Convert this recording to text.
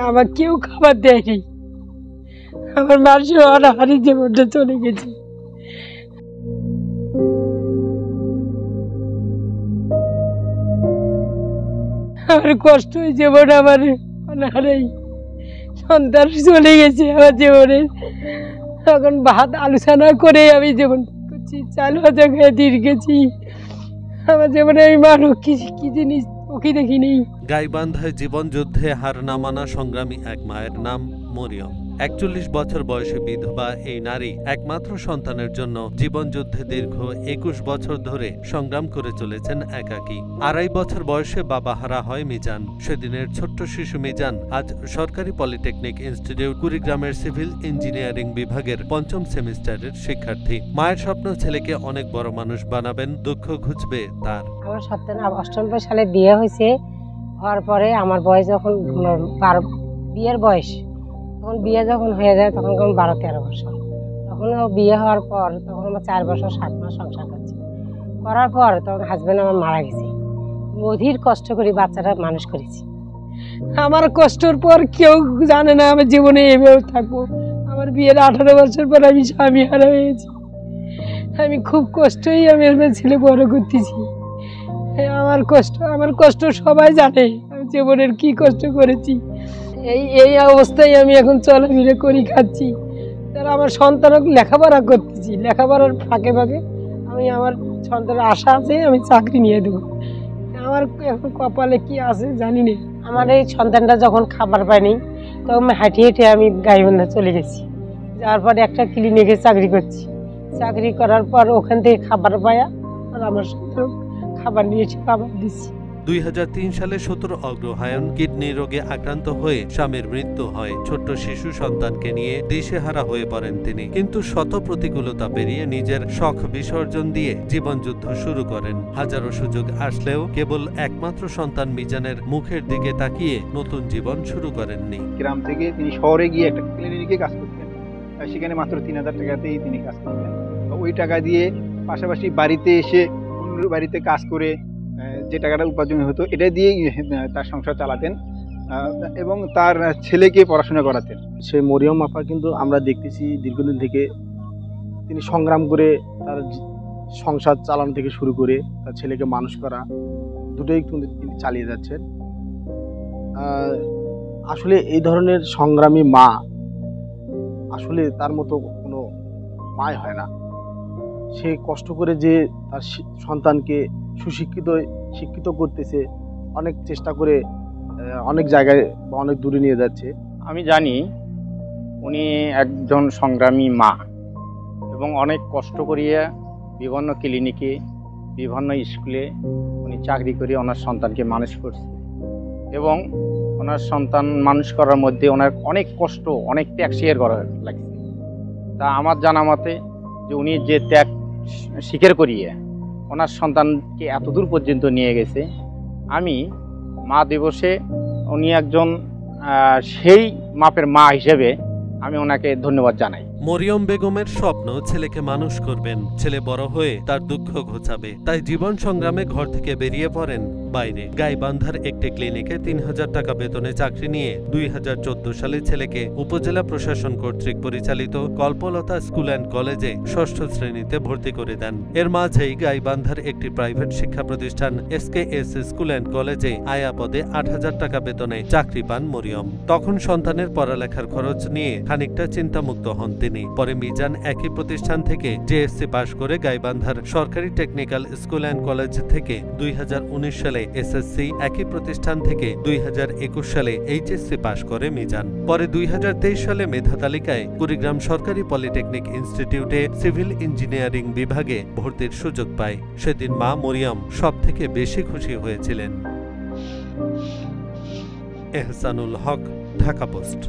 আমার কেউ খাবার দেয়নি। আমার মানুষের অনাহারি জীবনটা চলে গেছে। আমার কষ্ট জীবন, আমার অনাহারি সন্তান চলে গেছে আমার জীবনে। এখন ভাত আলোচনা করে আমি জীবন করছি, চাল ভাজা খেয়ে দিন গেছি। আমার জীবনে আমি মানুষ কি জিনিস ওকে দেখিনি। গাইবান্ধায় জীবন যুদ্ধে হার না মানা সংগ্রামী এক মায়ের নাম মরিয়ম। ৪১ বছর বয়সে বিধবা এই নারী একমাত্র সন্তানের জন্য জীবন যুদ্ধে দীর্ঘ ২১ বছর ধরে সংগ্রাম করে চলেছেন একাকী। ২.৫ বছর বয়সে বাবা হারা হয় মিজান। সেদিনের ছোট্ট শিশু মিজান আজ সরকারি পলিটেকনিক ইনস্টিটিউট কুড়িগ্রামের সিভিল ইঞ্জিনিয়ারিং বিভাগের ৫ম সেমিস্টারের শিক্ষার্থী। মায়ের স্বপ্ন ছেলেকে অনেক বড় মানুষ বানাবেন, দুঃখ ঘুচবে তার। আমার ৯৮ সালে বিয়ে হয়েছে। হওয়ার পরে আমার বয়স যখন বিয়ের বয়স, তখন বিয়ে যখন হয়ে যায় তখন ১২-১৩ বছর। তখন বিয়ে হওয়ার পর তখন আমার ৪ বছর ৭ মাস সংসার করছি। করার পর তখন হাজব্যান্ড আমার মারা গেছে। অধীর কষ্ট করে বাচ্চাটা মানুষ করেছি। আমার কষ্টর পর কেউ জানে না আমার জীবনে এভাবে থাকবো। আমার বিয়ের ১৮ বছর পর আমি স্বামী হারা হয়েছি। আমি খুব কষ্টই আমি ছেলে বড় করতেছি। আমার কষ্ট সবাই জানে আমি জীবনের কি কষ্ট করেছি। এই অবস্থায় আমি এখন চলাফেরা করি, খাচ্ছি। তারা আমার সন্তানক লেখাপড়া করতেছি। লেখাপড়ার ফাঁকে ফাঁকে আমি আমার সন্তানের আশা আছে আমি চাকরি নিয়ে দেবো। আমার এখন কপালে কি আছে জানি না। আমার এই সন্তানটা যখন খাবার পায়নি তখন হাঁটিয়ে হেঁটে আমি গাইবান্ধা চলে গেছি। যাওয়ার পরে একটা ক্লিনিকে চাকরি করছি। চাকরি করার পর ওখান থেকে খাবার পায়া আর আমার সন্তান খাবার নিয়েছি, খাবার দিচ্ছি। ২০০৩ সালে ১৭ অগ্রহায়ণ কিডনি রোগে আক্রান্ত হয়ে স্বামীর মৃত্যু হয়। ছোট্ট শিশু সন্তানকে নিয়ে দিশেহারা হয়ে পড়েন তিনি। কিন্তু শত প্রতিকূলতা পেরিয়ে নিজের শখ বিসর্জন দিয়ে জীবনযুদ্ধ শুরু করেন। হাজারো সুযোগ আসলেও কেবল একমাত্র সন্তান মিজানের মুখের দিকে তাকিয়ে নতুন জীবন শুরু করেননি। গ্রাম থেকে তিনি শহরে গিয়ে একটা ক্লিনিকে কাজ করতেন। সেখানে মাত্র ৩,০০০ টাকাতেই তিনি কাজ করতেন। ওই টাকা দিয়ে পাশাপাশি বাড়িতে এসে অন্যের বাড়িতে কাজ করে যে টাকাটা উপার্জন হতো এটা দিয়েই তার সংসার চালাতেন এবং তার ছেলেকে পড়াশোনা করাতেন। সেই মরিয়ম আপা কিন্তু আমরা দেখতেছি দীর্ঘদিন থেকে তিনি সংগ্রাম করে তার সংসার চালানো থেকে শুরু করে তার ছেলেকে মানুষ করা দুটোই কিন্তু তিনি চালিয়ে যাচ্ছেন। আসলে এই ধরনের সংগ্রামী মা আসলে তার মতো কোনো মায় হয় না। সে কষ্ট করে যে তার সন্তানকে শিক্ষিত করতেছে, অনেক চেষ্টা করে অনেক জায়গায় বা অনেক দূরে নিয়ে যাচ্ছে। আমি জানি উনি একজন সংগ্রামী মা এবং অনেক কষ্ট করিয়া বিভিন্ন ক্লিনিকে বিভিন্ন স্কুলে উনি চাকরি করে ওনার সন্তানকে মানুষ করছে এবং ওনার সন্তান মানুষ করার মধ্যে ওনার অনেক কষ্ট, অনেক ত্যাগ শেয়ার করা লাগছে। তা আমার জানা মতে যে উনি যে ত্যাগ স্বীকার করিয়ে ওনার সন্তানকে এতদূর পর্যন্ত নিয়ে গেছে, আমি মা দিবসে উনি একজন সেই মাপের মা হিসেবে আমি ওনাকে ধন্যবাদ জানাই। মরিয়ম বেগমের স্বপ্ন ছেলেকে মানুষ করবেন, ছেলে বড় হয়ে তার দুঃখ ঘোচাবে। তাই জীবন সংগ্রামে ঘর থেকে বেরিয়ে পড়েন বাইরে। গাইবান্ধার একটি ক্লিনিকে ৩,০০০ টাকা বেতনে চাকরি নিয়ে ২০১৪ সালে ছেলেকে উপজেলা প্রশাসন কর্তৃক পরিচালিত কল্পলতা স্কুল অ্যান্ড কলেজে ৬ষ্ঠ শ্রেণীতে ভর্তি করে দেন। এর মাঝেই গাইবান্ধার একটি প্রাইভেট শিক্ষা প্রতিষ্ঠান SKS স্কুল অ্যান্ড কলেজে আয়া পদে ৮,০০০ টাকা বেতনে চাকরি পান মরিয়ম। তখন সন্তানের পড়ালেখার খরচ নিয়ে খানিকটা চিন্তামুক্ত হন তিনি। পরে মিজান একই প্রতিষ্ঠান থেকে JSC পাশ করে গাইবান্ধার সরকারি টেকনিক্যাল স্কুল অ্যান্ড কলেজ থেকে ২০১৯ সালে SSC, একই প্রতিষ্ঠান থেকে ২০২১ সালে HSC পাশ করে মিজান। পরে ২০২৩ সালে মেধা তালিকায় কুড়িগ্রাম সরকারি পলিটেকনিক ইনস্টিটিউটে সিভিল ইঞ্জিনিয়ারিং বিভাগে ভর্তির সুযোগ পায়। সেদিন মা মরিয়ম সবথেকে বেশি খুশি হয়েছিলেন। এহসানুল হক, ঢাকা পোস্ট।